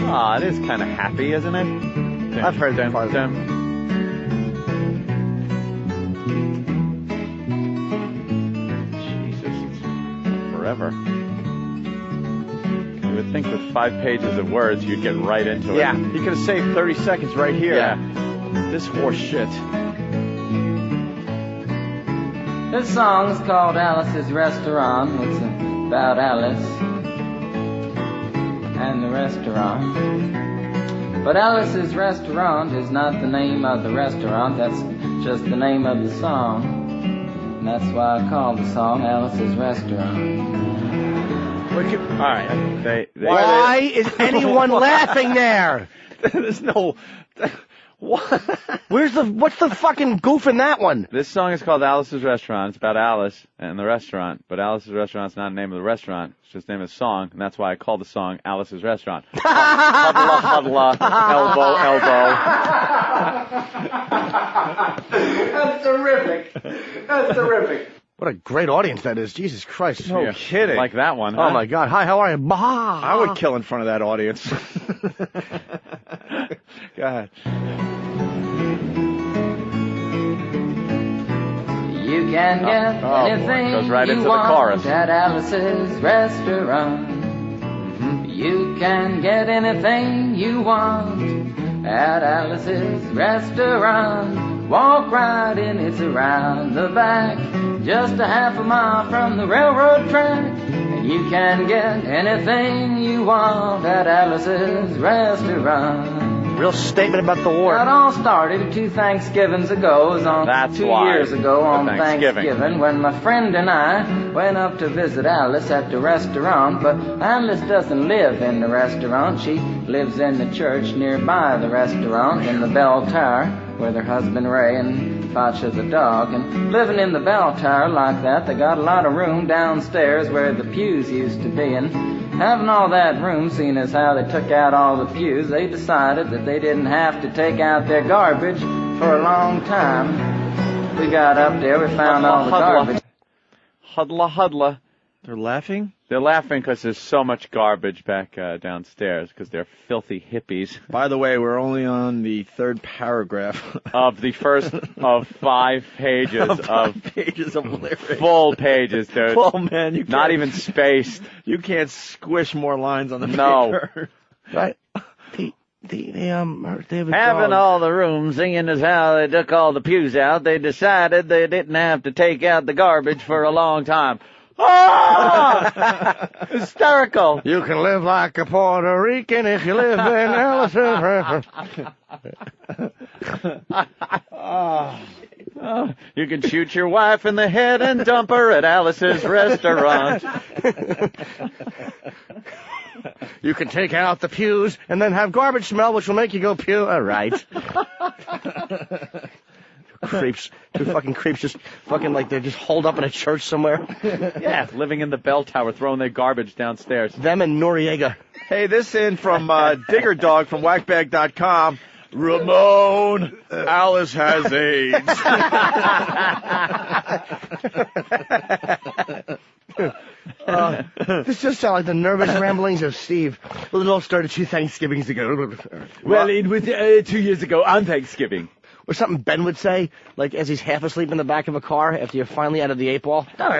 Aw, it is kind of happy, isn't it? I've heard that part. Jesus, it's forever. You would think with 5 pages of words, you'd get right into it. Yeah, you could have saved 30 seconds right here. Yeah. This horse shit. This song is called Alice's Restaurant. It's about Alice and the restaurant. But Alice's Restaurant is not the name of the restaurant. That's just the name of the song. And that's why I call the song Alice's Restaurant. All right. Why is anyone laughing there? There's no... What? What's the fucking goof in that one? This song is called Alice's Restaurant. It's about Alice and the restaurant. But Alice's Restaurant's not the name of the restaurant. It's just the name of the song. And that's why I call the song Alice's Restaurant. Huddla, That's terrific. That's terrific. What a great audience that is. Jesus Christ. No kidding. Like that one, huh? Oh, my God. Hi, how are you? Bah! I would kill in front of that audience. Go ahead. You can get anything Goes right you into the want chorus. at Alice's Restaurant. You can get anything you want at Alice's Restaurant. Walk right in, it's around the back, just a half a mile from the railroad track. And you can get anything you want at Alice's Restaurant. Real statement about the war. It all started 2 Thanksgivings ago. It was on That's 2 why. years ago on Thanksgiving. when my friend and I went up to visit Alice at the restaurant. But Alice doesn't live in the restaurant. She lives in the church nearby the restaurant in the bell tower with her husband Ray and Facha the dog. And living in the bell tower like that, they got a lot of room downstairs where the pews used to be. And having all that room, seeing as how they took out all the pews, they decided that they didn't have to take out their garbage for a long time. We got up there, we found all the garbage. Huddla. They're laughing? They're laughing because there's so much garbage back downstairs because they're filthy hippies. By the way, we're only on the 3rd paragraph. Of the first of 5 pages of pages of lyrics. Full pages, dude. Oh, man, you can't. Not even spaced. You can't squish more lines on the No. paper. Right? They have a Having dog. all the room, seeing as how they took all the pews out, they decided they didn't have to take out the garbage for a long time. Ah! Hysterical. You can live like a Puerto Rican if you live in Alice's Restaurant. You can shoot your wife in the head and dump her at Alice's Restaurant. You can take out the pews and then have garbage smell, which will make you go pew. All right. Creeps. 2 fucking creeps just fucking like they're just holed up in a church somewhere. Yeah, living in the bell tower, throwing their garbage downstairs. Them and Noriega. Hey, this in from Digger Dog from whackbag.com. Ramon, Alice has AIDS. This just sounds like the nervous ramblings of Steve. Well, it all started 2 Thanksgivings ago. Well, it was 2 years ago on Thanksgiving. Or something Ben would say, like as he's half asleep in the back of a car after you're finally out of the 8-ball. So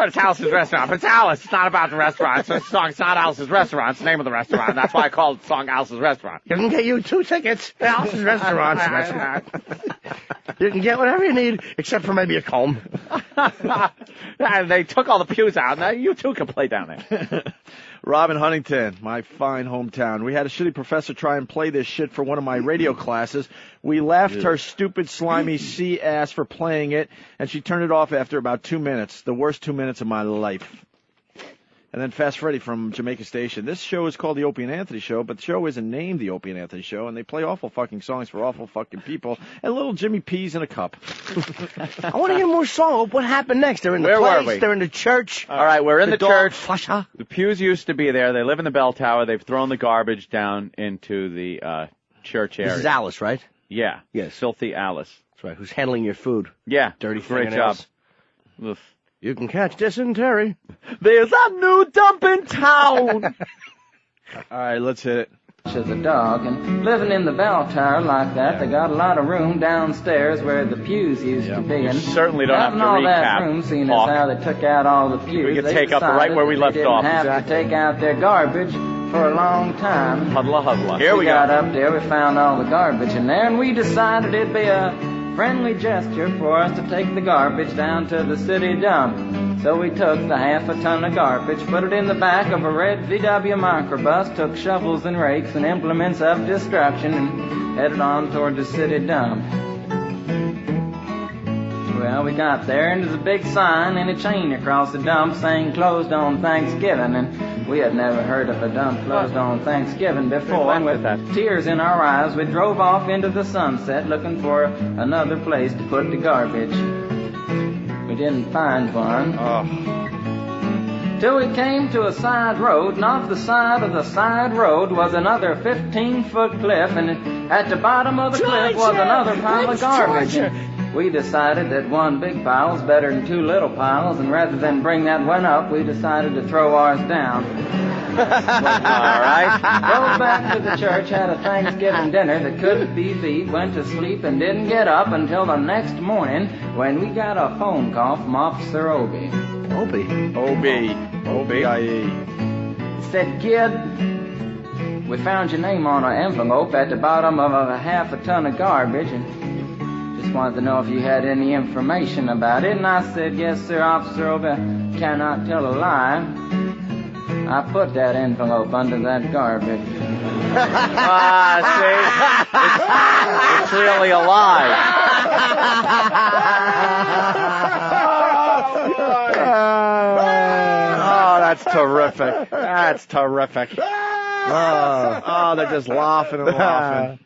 it's Alice's Restaurant. It's Alice. It's not about the restaurant. It's a song. It's not Alice's Restaurant. It's the name of the restaurant. That's why I called the song Alice's Restaurant. You can get you 2 tickets. Alice's Restaurant. You can get whatever you need, except for maybe a comb. They took all the pews out. Now you too can play down there. Robin Huntington, my fine hometown. We had a shitty professor try and play this shit for one of my radio classes. We laughed her stupid, slimy C-ass for playing it, and she turned it off after about 2 minutes. The worst 2 minutes of my life. And then Fast Freddy from Jamaica Station. This show is called the Opie and Anthony Show, but the show isn't named the Opie and Anthony Show, and they play awful fucking songs for awful fucking people, and little Jimmy Peas in a cup. I want to hear more songs. What happened next? They're in the Where place. were we? They're in the church. All right, we're in the dog, church. Fasha. The pews used to be there. They live in the bell tower. They've thrown the garbage down into the church area. This is Alice, right? Yeah. Yes. Filthy Alice. That's right. Who's handling your food? Yeah. Dirty Great job. fingernails. Oof. You can catch dysentery. There's a new dump in town. All right, let's hit it. As a dog, and living in the bell tower like that, they got a lot of room downstairs where the pews used to be. And certainly don't have to all that recap, room, seeing Hawk. as how they took out all the pews, We could they take up right where we decided left off. They didn't have to take out their garbage for a long time. Huddla, huddla. Here we got up there, we found all the garbage in there, and we decided it'd be a friendly gesture for us to take the garbage down to the city dump. So we took the half a ton of garbage, put it in the back of a red VW microbus, took shovels and rakes and implements of destruction, and headed on toward the city dump. Well, we got there, and there's a big sign and a chain across the dump saying closed on Thanksgiving, and we had never heard of a dump closed on Thanksgiving before, and with tears in our eyes, we drove off into the sunset looking for another place to put the garbage. We didn't find one. Till we came to a side road, and off the side of the side road was another 15-foot cliff, and at the bottom of the cliff was another pile of garbage. We decided that one big pile was better than two little piles, and rather than bring that one up, we decided to throw ours down. All right. Drove back to the church, had a Thanksgiving dinner that couldn't be beat, went to sleep and didn't get up until the next morning when we got a phone call from Officer Opie. O-B-I-E. He said, "Kid, we found your name on an envelope at the bottom of a half a ton of garbage, and just wanted to know if you had any information about it." And I said, "Yes, sir, Officer Opie, cannot tell a lie. I put that envelope under that garbage." See? It's really a lie. Oh, that's terrific. That's terrific. Oh, they're just laughing and laughing.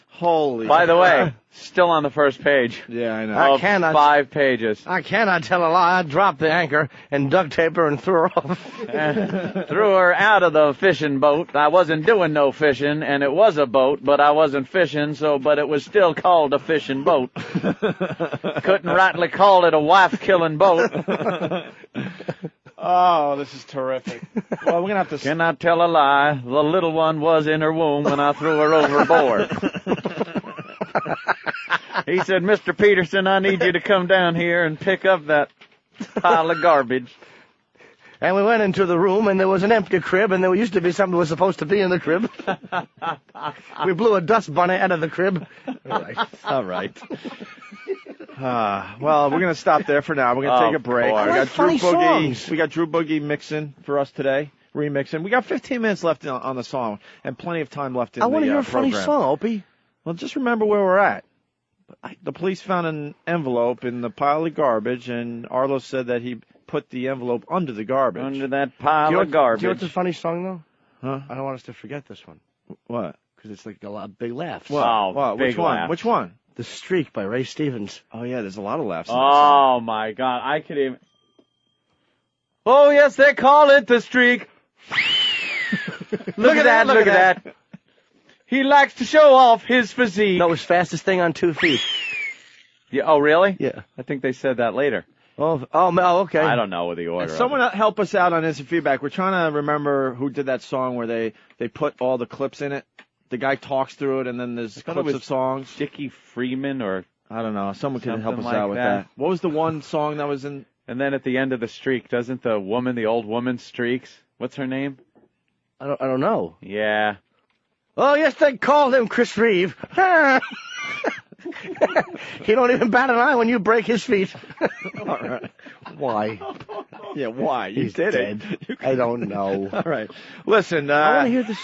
Holy. By the way, still on the first page. Yeah, I know. Of 5 pages. I cannot tell a lie. I dropped the anchor and duct taped her and threw her off. Threw her out of the fishing boat. I wasn't doing no fishing, and it was a boat, but I wasn't fishing, but it was still called a fishing boat. Couldn't rightly call it a wife-killing boat. Oh, this is terrific. Well, we're going to have to... Cannot tell a lie. The little one was in her womb when I threw her overboard. He said, "Mr. Peterson, I need you to come down here and pick up that pile of garbage." And we went into the room, and there was an empty crib, and there used to be something that was supposed to be in the crib. We blew a dust bunny out of the crib. All right. Well, we're going to stop there for now. We're going to take a break. Boy. We got funny songs. We got Drew Boogie mixing for us today, remixing. We got 15 minutes left on the song and plenty of time left in the I want to hear a program. funny song, Opie. Well, just remember where we're at. The police found an envelope in the pile of garbage, and Arlo said that he put the envelope under the garbage. Under that pile of Do you know garbage. what's a funny song, though? Huh? I don't want us to forget this one. What? Because it's like a big laughs. Wow, Which big one? laugh. Which one? The Streak by Ray Stevens. Oh, yeah, there's a lot of laughs in that song. Oh, my God. I could even... Oh, yes, they call it the streak. Look at that, look at that. He likes to show off his physique. No, it was fastest thing on 2 feet. Yeah, oh, really? Yeah. I think they said that later. Oh, okay. I don't know the order. Someone help us out on instant feedback. We're trying to remember who did that song where they put all the clips in it. The guy talks through it, and then there's clips of songs. Dickie Freeman or... I don't know. Someone can help us Something out like with that. that. What was the one song that was in... And then at the end of the streak, doesn't the old woman streaks? What's her name? I don't know. Yeah. Oh, yes, they called him Chris Reeve. He don't even bat an eye when you break his feet. All right. Why? Yeah, why? You He's did dead. it. I don't know. All right. Listen, I want to hear this.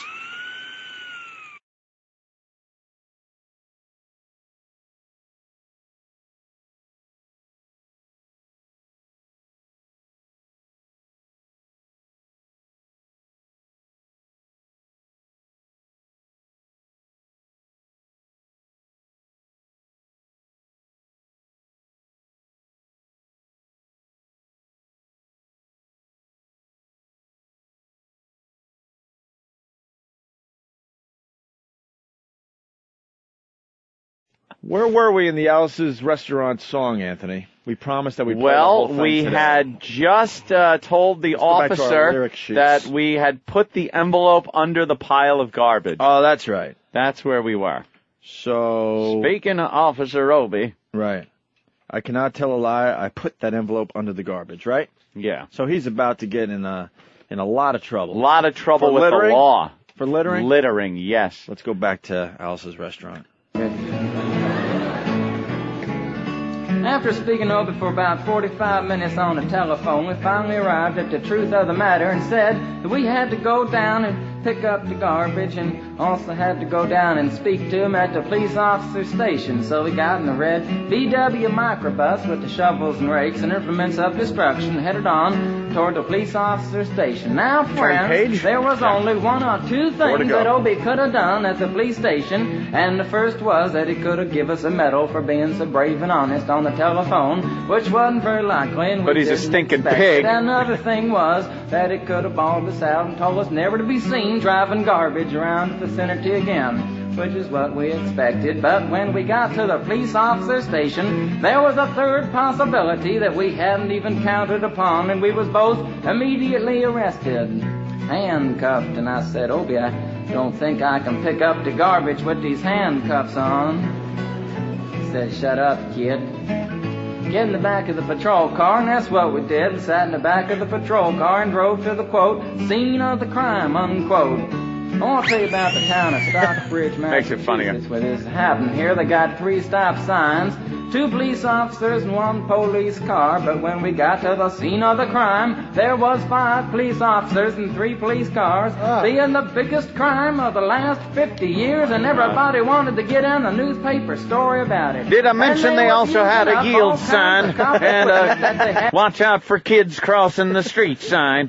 Where were we in the Alice's Restaurant song, Anthony? We promised that we played the whole thing we today. had just told the Let's go back to our officer lyric sheets. that we had put the envelope under the pile of garbage. Oh, that's right. That's where we were. So... Speaking of Officer Opie. Right. I cannot tell a lie. I put that envelope under the garbage, right? Yeah. So he's about to get in a lot of trouble. A lot of trouble For with littering? the law. For littering? Littering, yes. Let's go back to Alice's Restaurant. After speaking to Opie for about 45 minutes on the telephone, we finally arrived at the truth of the matter and said that we had to go down and pick up the garbage and also had to go down and speak to him at the police officer station. So we got in the red VW microbus with the shovels and rakes and implements of destruction, headed on toward the police officer station. Now, friends, there was only one or two things that Opie could have done at the police station, and the first was that he could have given us a medal for being so brave and honest on the telephone, which wasn't very likely. And but he's a stinking pig. And another thing was that he could have bawled us out and told us never to be seen driving garbage around the vicinity again, which is what we expected. But when we got to the police officer station, there was a third possibility that we hadn't even counted upon, and we was both immediately arrested, handcuffed. And I said, Opie, I don't think I can pick up the garbage with these handcuffs on. He said, shut up, kid. Get in the back of the patrol car, and that's what we did. Sat in the back of the patrol car and drove to the, quote, scene of the crime, unquote. I want to tell you about the town of Stockbridge, Makes it funnier. Massachusetts, where this happened here. They got 3 stop signs, 2 police officers and 1 police car. But when we got to the scene of the crime, there was 5 police officers and 3 police cars, being the biggest crime of the last 50 years, and everybody wanted to get in a newspaper story about it. Did I mention they also had a yield sign and a watch out for kids crossing the street sign?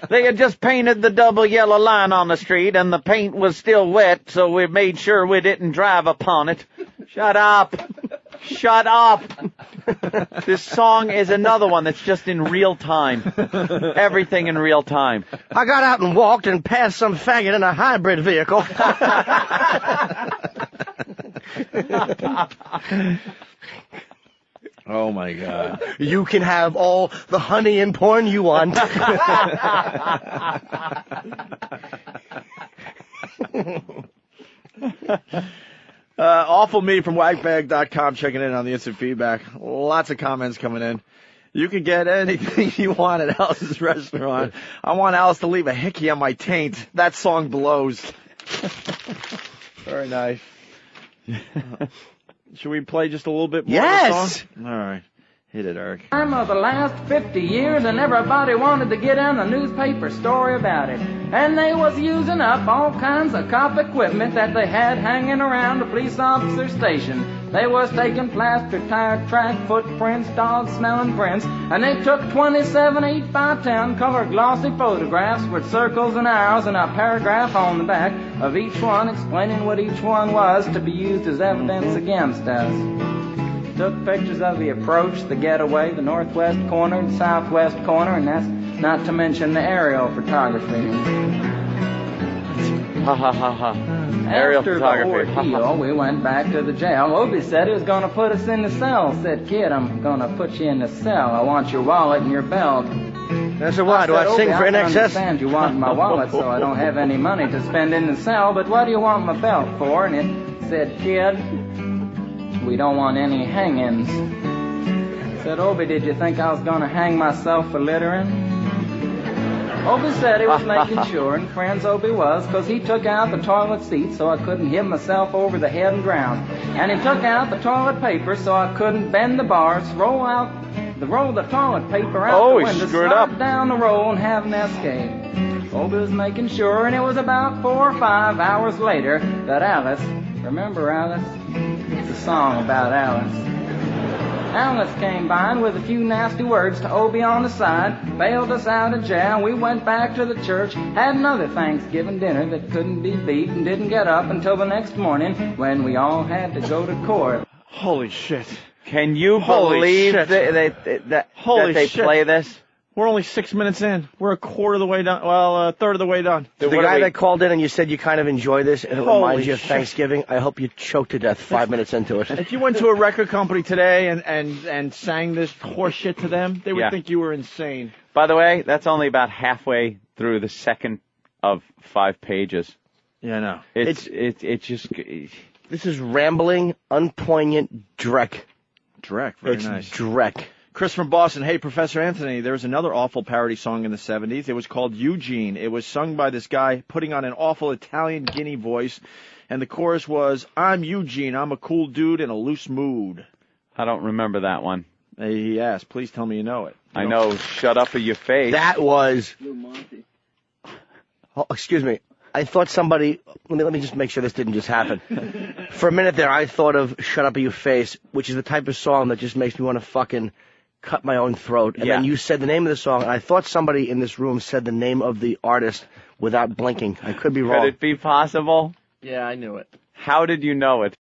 They had just painted the double yellow line on the street, and the paint was still wet, so we made sure we didn't drive upon it. Shut up. Shut up. This song is another one that's just in real time. Everything in real time. I got out and walked and passed some faggot in a hybrid vehicle. Oh, my God. You can have all the honey and porn you want. Awful Me from wagbag.com checking in on the instant feedback. Lots of comments coming in. You can get anything you want at Alice's Restaurant. I want Alice to leave a hickey on my taint. That song blows. Very nice. Should we play just a little bit more of the song? All right. Hit it, Eric. Time of the last 50 years, and everybody wanted to get in a newspaper story about it. And they was using up all kinds of cop equipment that they had hanging around the police officer station. They was taking plaster, tire track, footprints, dog-smelling prints, and they took 27 8x10 color glossy photographs with circles and arrows and a paragraph on the back of each one explaining what each one was to be used as evidence against us. Took pictures of the approach, the getaway, the northwest corner, the southwest corner, and that's not to mention the aerial photography. Ha ha ha ha. Aerial After photography. the ordeal, we went back to the jail. Opie said he was going to put us in the cell. Said, kid, I'm going to put you in the cell. I want your wallet and your belt. I said, why? Do I sing for I NXS? understand you want my wallet, so I don't have any money to spend in the cell, but what do you want my belt for? And it said, kid, we don't want any hangings. Said, Opie, did you think I was going to hang myself for littering? Opie said he was making sure, and friends Opie was, because he took out the toilet seat so I couldn't hit myself over the head and drown. And he took out the toilet paper so I couldn't bend the bars, roll the toilet paper out the window, slide down the roll, and have an escape. Opie was making sure, and it was about 4 or 5 hours later that Alice, remember Alice? It's a song about Alice. Alice came by and with a few nasty words to Opie on the side, bailed us out of jail. We went back to the church, had another Thanksgiving dinner that couldn't be beat, and didn't get up until the next morning when we all had to go to court. Holy shit. Can you believe that they play this? We're only 6 minutes in. We're a quarter of the way done. Well, a third of the way done. The guy that called in and you said you kind of enjoy this and it Holy reminds you of shit. Thanksgiving, I hope you choked to death 5 minutes into it. If you went to a record company today and sang this horse shit to them, they would Yeah. think you were insane. By the way, that's only about halfway through the second of 5 pages. Yeah, I know. It just. This is rambling, unpoignant dreck. Drek, very It's nice. dreck. Chris from Boston. Hey, Professor Anthony, there was another awful parody song in the 70s. It was called Eugene. It was sung by this guy putting on an awful Italian guinea voice, and the chorus was, I'm Eugene, I'm a cool dude in a loose mood. I don't remember that one. He asked, please tell me you know it. I know, shut up or your face. That was... Oh, excuse me. I thought somebody... Let me just make sure this didn't just happen. For a minute there, I thought of Shut Up or Your Face, which is the type of song that just makes me want to fucking cut my own throat. And then you said the name of the song, and I thought somebody in this room said the name of the artist without blinking. I could be wrong. Could it be possible? Yeah, I knew it. How did you know it?